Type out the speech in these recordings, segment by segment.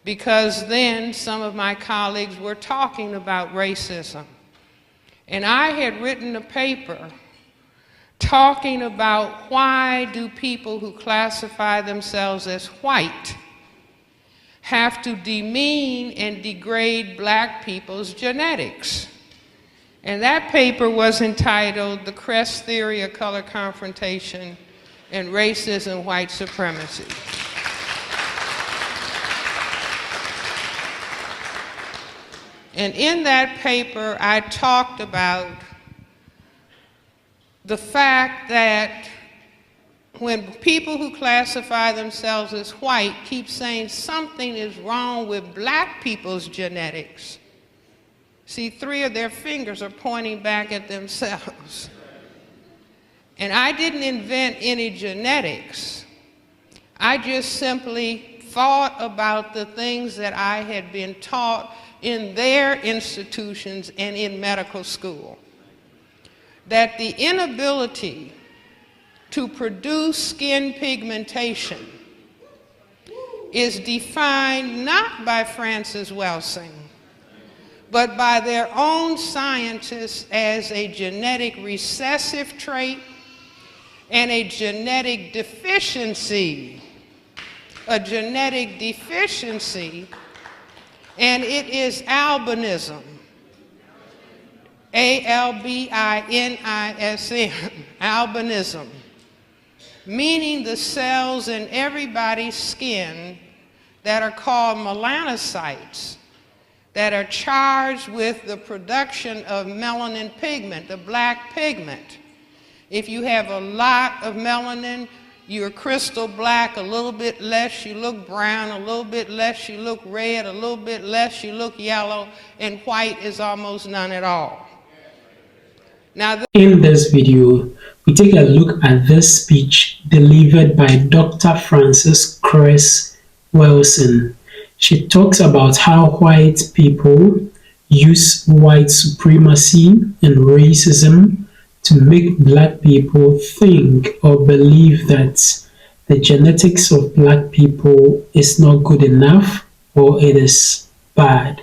because then some of my colleagues were talking about racism. And I had written a paper talking about why do people who classify themselves as white have to demean and degrade black people's genetics. And that paper was entitled The Cress Theory of Color Confrontation and Racism, White Supremacy. And in that paper, I talked about the fact that when people who classify themselves as white keep saying something is wrong with black people's genetics, see, 3 of their fingers are pointing back at themselves. And I didn't invent any genetics. I just simply thought about the things that I had been taught in their institutions and in medical school. That the inability to produce skin pigmentation is defined not by Cress Welsing, but by their own scientists as a genetic recessive trait and a genetic deficiency. A genetic deficiency, and it is albinism. A-L-B-I-N-I-S-M, albinism, meaning the cells in everybody's skin that are called melanocytes, that are charged with the production of melanin pigment, the black pigment. If you have a lot of melanin, you're crystal black, a little bit less you look brown, a little bit less you look red, a little bit less you look yellow, and white is almost none at all. Now, in this video, we take a look at this speech delivered by Dr. Frances Cress Welsing. She talks about how white people use white supremacy and racism to make black people think or believe that the genetics of black people is not good enough or it is bad.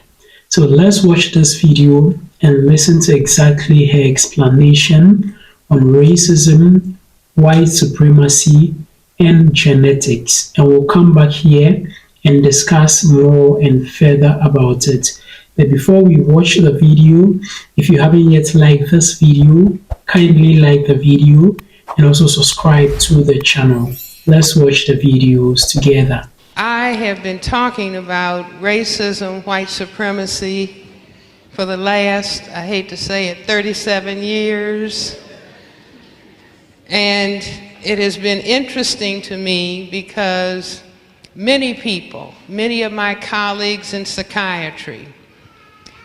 So let's watch this video and listen to exactly her explanation on racism, white supremacy, and genetics. And we'll come back here and discuss more and further about it. But before we watch the video, if you haven't yet liked this video, kindly like the video and also subscribe to the channel. Let's watch the videos together. I have been talking about racism, white supremacy for the last, I hate to say it, 37 years. And it has been interesting to me because many people, many of my colleagues in psychiatry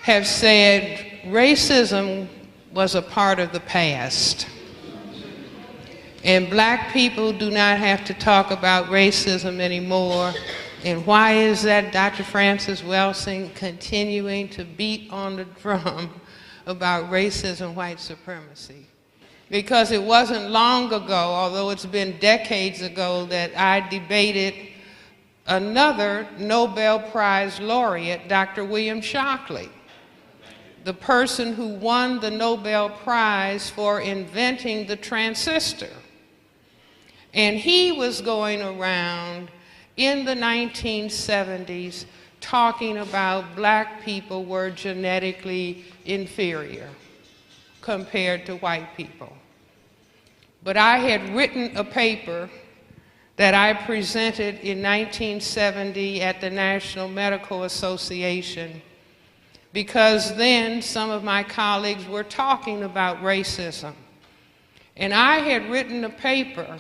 have said racism was a part of the past. And black people do not have to talk about racism anymore. And why is that? Dr. Frances Welsing continuing to beat on the drum about racism, white supremacy. Because it wasn't long ago, although it's been decades ago, that I debated another Nobel Prize laureate, Dr. William Shockley, the person who won the Nobel Prize for inventing the transistor. And he was going around in the 1970s talking about black people were genetically inferior compared to white people. But I had written a paper that I presented in 1970 at the National Medical Association, because then some of my colleagues were talking about racism. And I had written a paper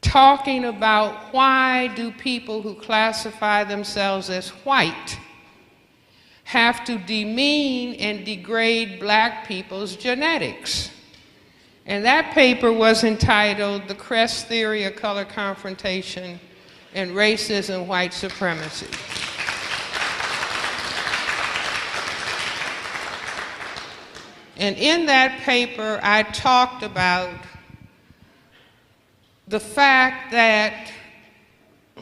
talking about why do people who classify themselves as white have to demean and degrade black people's genetics. And that paper was entitled The Cress Theory of Color Confrontation and Racism, White Supremacy. And in that paper, I talked about the fact that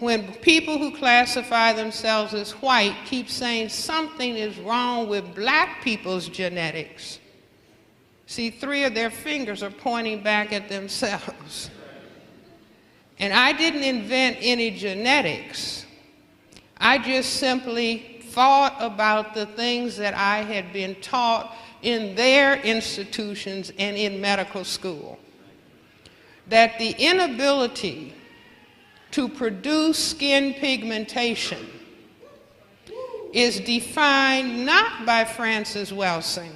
when people who classify themselves as white keep saying something is wrong with black people's genetics, see, 3 of their fingers are pointing back at themselves. And I didn't invent any genetics. I just simply thought about the things that I had been taught in their institutions and in medical school. That the inability to produce skin pigmentation is defined not by Cress Welsing,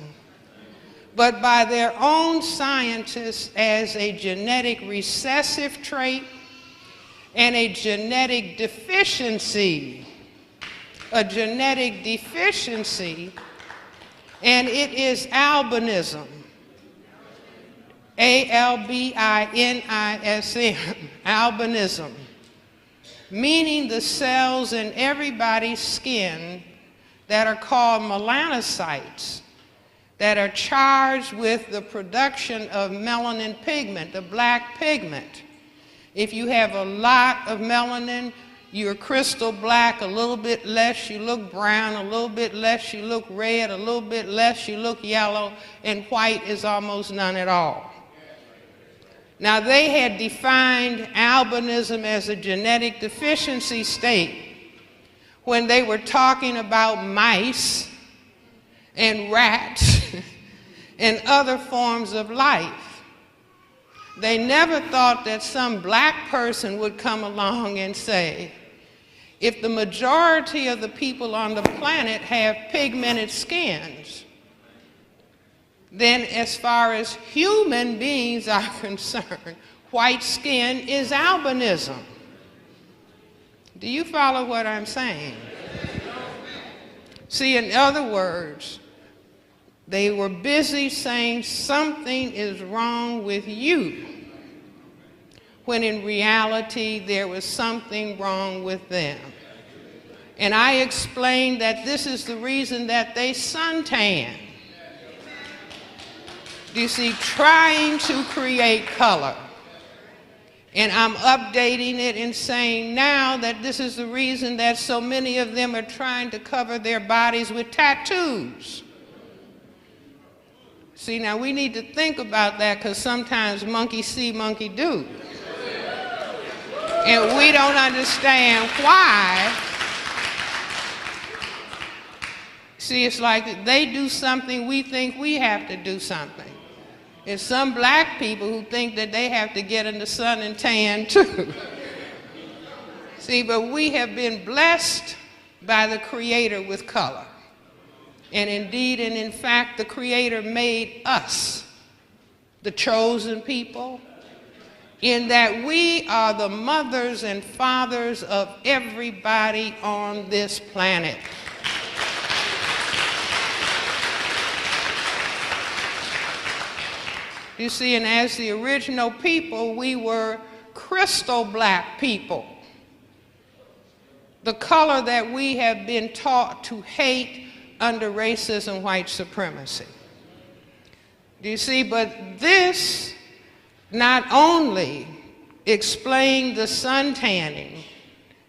but by their own scientists as a genetic recessive trait and a genetic deficiency. A genetic deficiency, and it is albinism. A-L-B-I-N-I-S-M, albinism, meaning the cells in everybody's skin that are called melanocytes, that are charged with the production of melanin pigment, the black pigment. If you have a lot of melanin, you're crystal black, a little bit less you look brown, a little bit less you look red, a little bit less you look yellow, and white is almost none at all. Now, they had defined albinism as a genetic deficiency state when they were talking about mice and rats and other forms of life. They never thought that some black person would come along and say, if the majority of the people on the planet have pigmented skins, then as far as human beings are concerned, white skin is albinism. Do you follow what I'm saying? See, in other words, they were busy saying something is wrong with you, when in reality there was something wrong with them. And I explained that this is the reason that they suntan. You see, trying to create color. And I'm updating it and saying now that this is the reason that so many of them are trying to cover their bodies with tattoos. See, now we need to think about that, because sometimes monkey see, monkey do. And we don't understand why. See, it's like they do something, we think we have to do something. There's some black people who think that they have to get in the sun and tan too. See, but we have been blessed by the Creator with color. And indeed, and in fact, the Creator made us the chosen people, in that we are the mothers and fathers of everybody on this planet. You see, and as the original people, we were crystal black people. The color that we have been taught to hate under racism, white supremacy. Do you see? But this not only explained the suntanning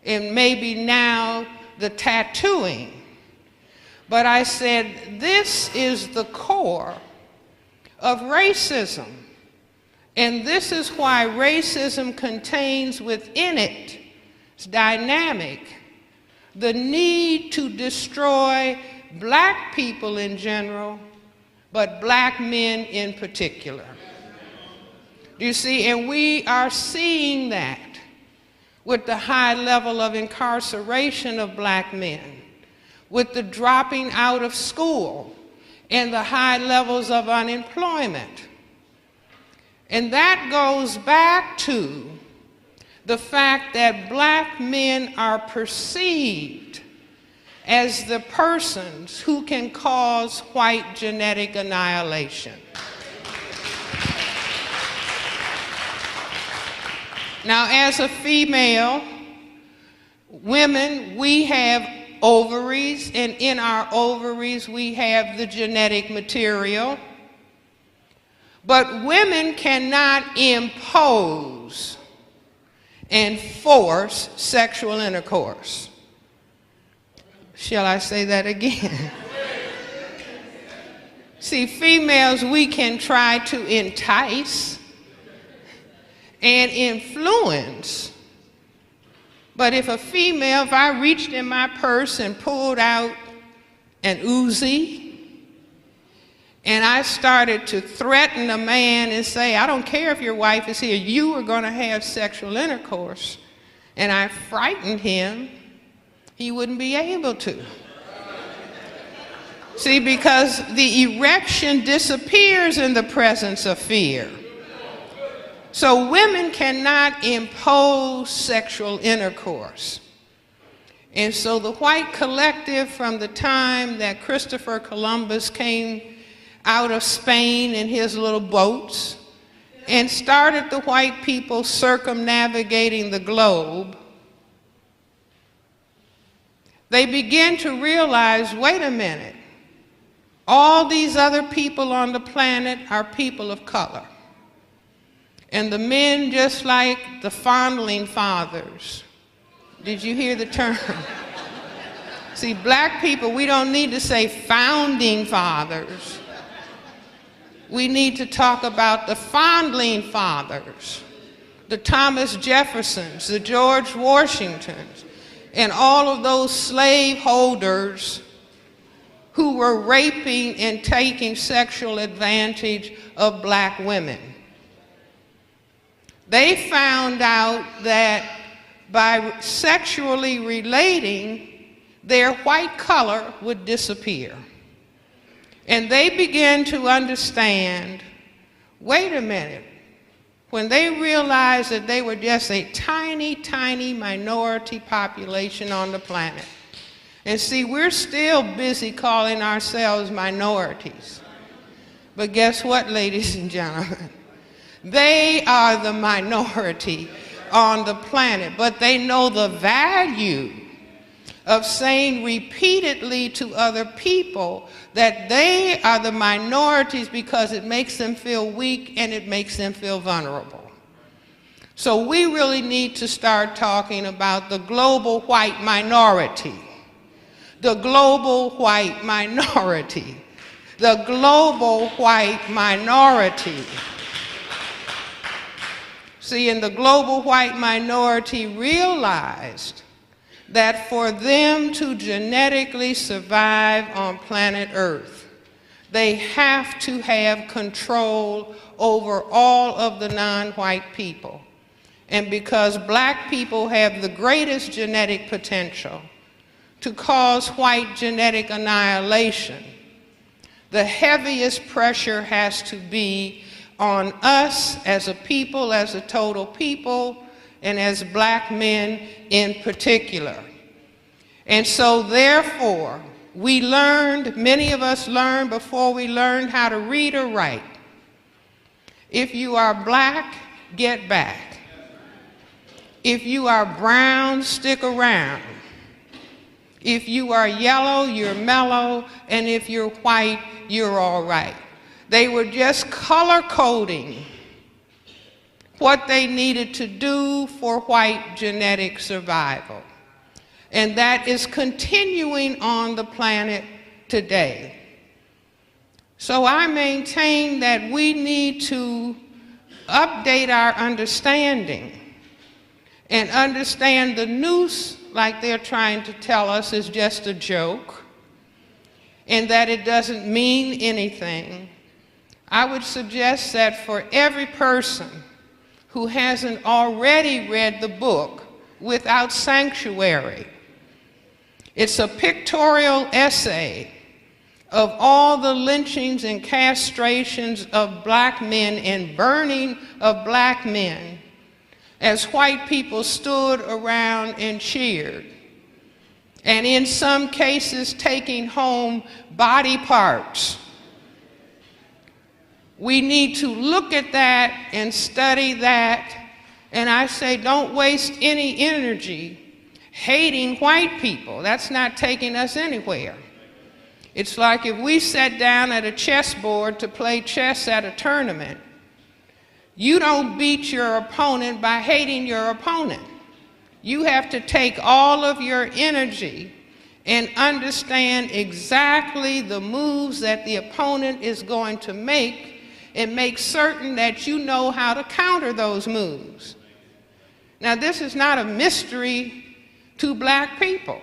and maybe now the tattooing, but I said this is the core of racism. And this is why racism contains within it, it's dynamic, the need to destroy black people in general, but black men in particular. You see, and we are seeing that with the high level of incarceration of black men, with the dropping out of school, and the high levels of unemployment. And that goes back to the fact that black men are perceived as the persons who can cause white genetic annihilation. Now, as a female, women, we have ovaries, and in our ovaries we have the genetic material. But women cannot impose and force sexual intercourse. Shall I say that again? See, females, we can try to entice and influence, but if I reached in my purse and pulled out an Uzi, and I started to threaten a man and say, I don't care if your wife is here, you are going to have sexual intercourse, and I frightened him, he wouldn't be able to. See, because the erection disappears in the presence of fear. So women cannot impose sexual intercourse. And so the white collective, from the time that Christopher Columbus came out of Spain in his little boats and started the white people circumnavigating the globe, they began to realize, wait a minute, all these other people on the planet are people of color. And the men, just like the fondling fathers. Did you hear the term? See, black people, we don't need to say founding fathers. We need to talk about the fondling fathers, the Thomas Jeffersons, the George Washingtons, and all of those slaveholders who were raping and taking sexual advantage of black women. They found out that by sexually relating, their white color would disappear. And they began to understand, wait a minute, when they realized that they were just a tiny, tiny minority population on the planet. And see, we're still busy calling ourselves minorities. But guess what, ladies and gentlemen? They are the minority on the planet, but they know the value of saying repeatedly to other people that they are the minorities because it makes them feel weak and it makes them feel vulnerable. So we really need to start talking about the global white minority. The global white minority. The global white minority. See, and the global white minority realized that for them to genetically survive on planet Earth, they have to have control over all of the non-white people. And because black people have the greatest genetic potential to cause white genetic annihilation, the heaviest pressure has to be on us as a people, as a total people, and as black men in particular. And so therefore, we learned, many of us learned before we learned how to read or write. If you are black, get back. If you are brown, stick around. If you are yellow, you're mellow, and if you're white, you're all right. They were just color coding what they needed to do for white genetic survival. And that is continuing on the planet today. So I maintain that we need to update our understanding and understand the noose, like they're trying to tell us, is just a joke, and that it doesn't mean anything. I would suggest that for every person who hasn't already read the book Without Sanctuary, it's a pictorial essay of all the lynchings and castrations of black men and burning of black men as white people stood around and cheered, and in some cases taking home body parts. We need to look at that and study that, and I say don't waste any energy hating white people. That's not taking us anywhere. It's like if we sat down at a chessboard to play chess at a tournament, You don't beat your opponent by hating your opponent. You have to take all of your energy and understand exactly the moves that the opponent is going to make and make certain that you know how to counter those moves. Now, this is not a mystery to black people.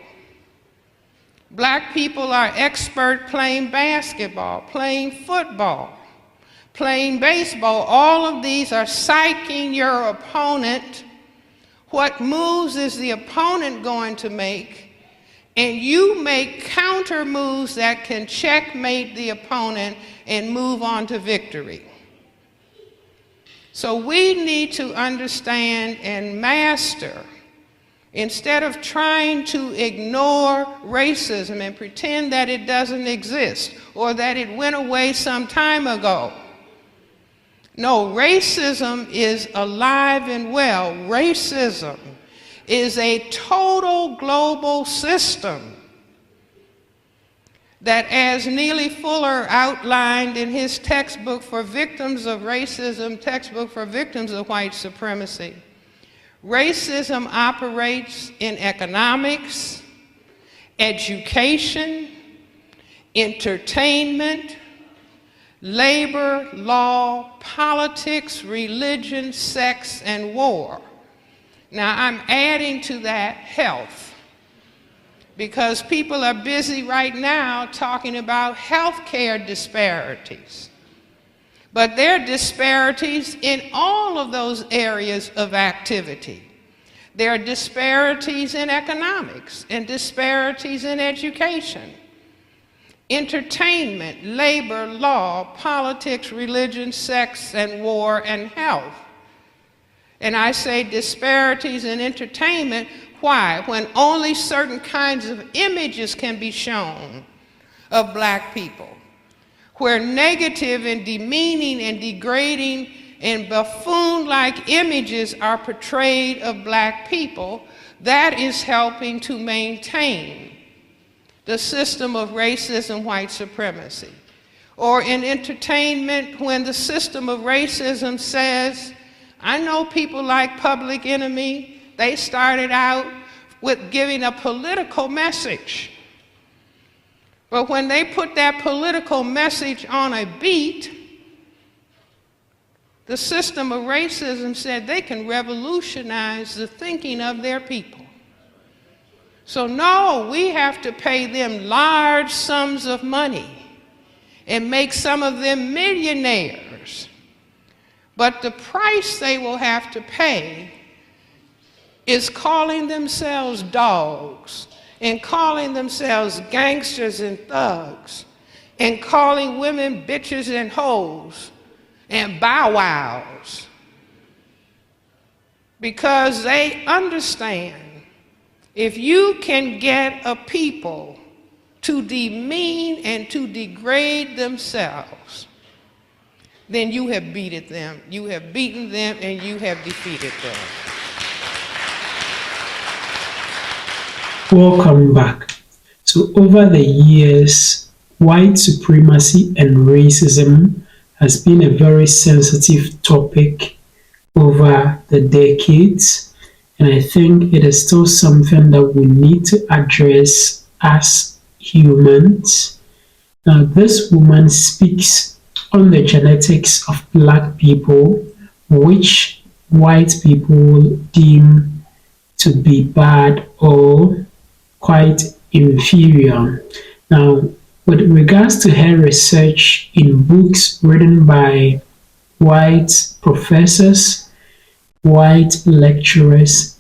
Black people are expert playing basketball, playing football, playing baseball. All of these are psyching your opponent. What moves is the opponent going to make? And you make counter moves that can checkmate the opponent and move on to victory. So we need to understand and master, instead of trying to ignore racism and pretend that it doesn't exist or that it went away some time ago. No, racism is alive and well. Racism is a total global system that, as Neely Fuller outlined in his textbook for victims of racism, textbook for victims of white supremacy, racism operates in economics, education, entertainment, labor, law, politics, religion, sex, and war. Now, I'm adding to that health, because people are busy right now talking about healthcare disparities. But there are disparities in all of those areas of activity. There are disparities in economics and disparities in education, entertainment, labor, law, politics, religion, sex, and war, and health. And I say disparities in entertainment. Why? When only certain kinds of images can be shown of black people, where negative and demeaning and degrading and buffoon-like images are portrayed of black people, that is helping to maintain the system of racism, white supremacy. Or in entertainment, when the system of racism says, I know people like Public Enemy, they started out with giving a political message. But when they put that political message on a beat, the system of racism said they can revolutionize the thinking of their people. So no, we have to pay them large sums of money and make some of them millionaires. But the price they will have to pay is calling themselves dogs and calling themselves gangsters and thugs and calling women bitches and hoes and bow wows, because they understand if you can get a people to demean and to degrade themselves, then you have beaten them. You have beaten them and you have defeated them. Welcome back. So over the years, white supremacy and racism has been a very sensitive topic over the decades, and I think it is still something that we need to address as humans. Now, this woman speaks on the genetics of black people, which white people deem to be bad or quite inferior. Now, with regards to her research in books written by white professors, white lecturers,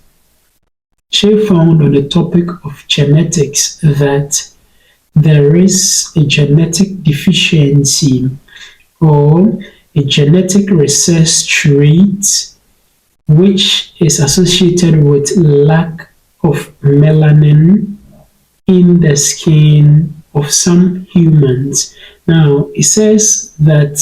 she found on the topic of genetics that there is a genetic deficiency or a genetic recessive trait which is associated with lack of melanin in the skin of some humans. Now, it says that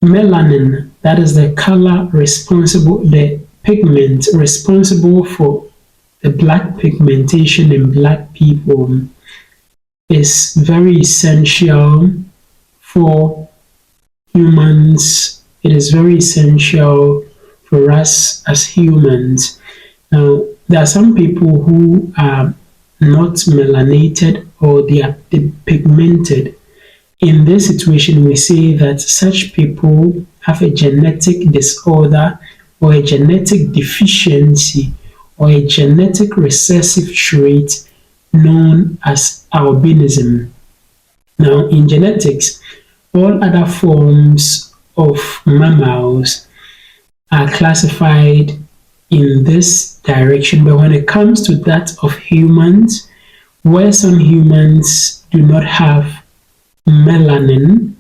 melanin, that is the color responsible, the pigment responsible for the black pigmentation in black people, is very essential for humans it is very essential for us as humans. Now, there are some people who are not melanated or they are pigmented. In this situation, we say that such people have a genetic disorder or a genetic deficiency or a genetic recessive trait known as albinism. Now, in genetics, all other forms of mammals are classified in this direction, but when it comes to that of humans, where some humans do not have melanin,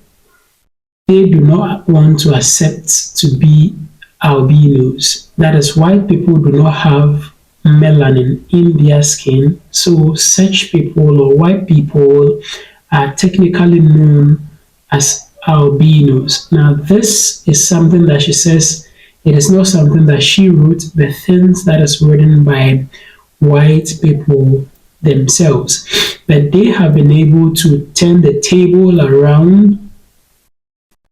they do not want to accept to be albinos. That is, white people do not have melanin in their skin, so such people or white people are technically known as albinos. Now, this is something that she says it is not something that she wrote, the things that is written by white people themselves. But they have been able to turn the table around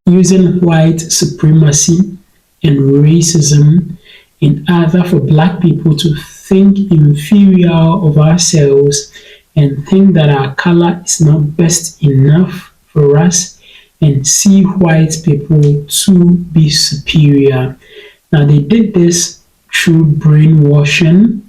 using white supremacy and racism in order for black people to think inferior of ourselves and think that our color is not best enough for us and see white people to be superior. Now, they did this through brainwashing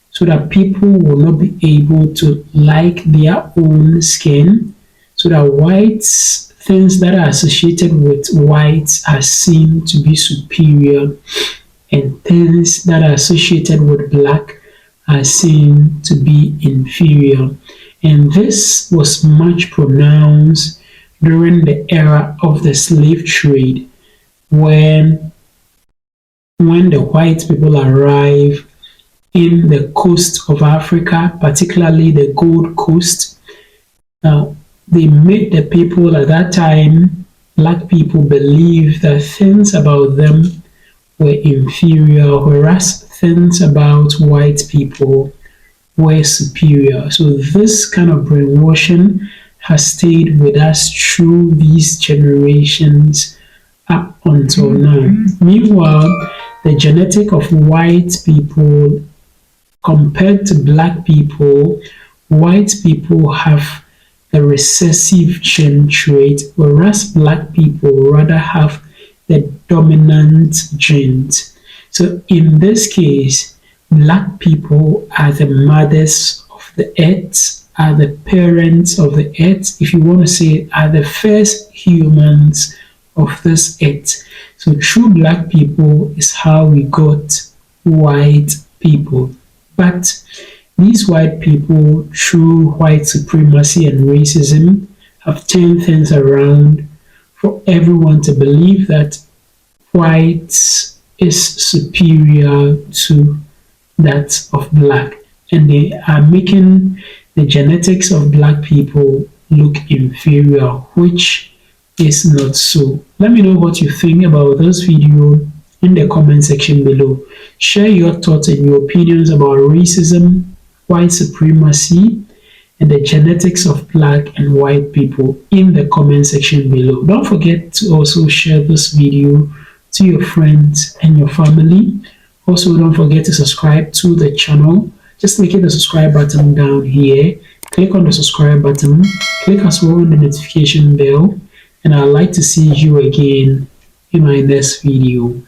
so that people will not be able to like their own skin, so that whites, things that are associated with whites are seen to be superior, and things that are associated with black are seen to be inferior. And this was much pronounced during the era of the slave trade, when the white people arrived in the coast of Africa, particularly the Gold Coast. Now, they made the people at that time, black people, believe that things about them were inferior, whereas things about white people were superior. So this kind of brainwashing has stayed with us through these generations up until now. Meanwhile, the genetic of white people compared to black people, white people have a recessive gene trait, whereas black people rather have the dominant genes. So in this case, black people are the mothers of the earth, are the parents of the earth, if you want to say, are the first humans of this earth. So true black people is how we got white people. But these white people, through white supremacy and racism, have turned things around for everyone to believe that white is superior to that of black. And they are making the genetics of black people look inferior, which is not so. Let me know what you think about this video in the comment section below. Share your thoughts and your opinions about racism, white supremacy, and the genetics of black and white people in the comment section below. Don't forget to also share this video to your friends and your family. Also, don't forget to subscribe to the channel. Just click the subscribe button down here. Click on the subscribe button. Click as well on the notification bell. And I'd like to see you again in my next video.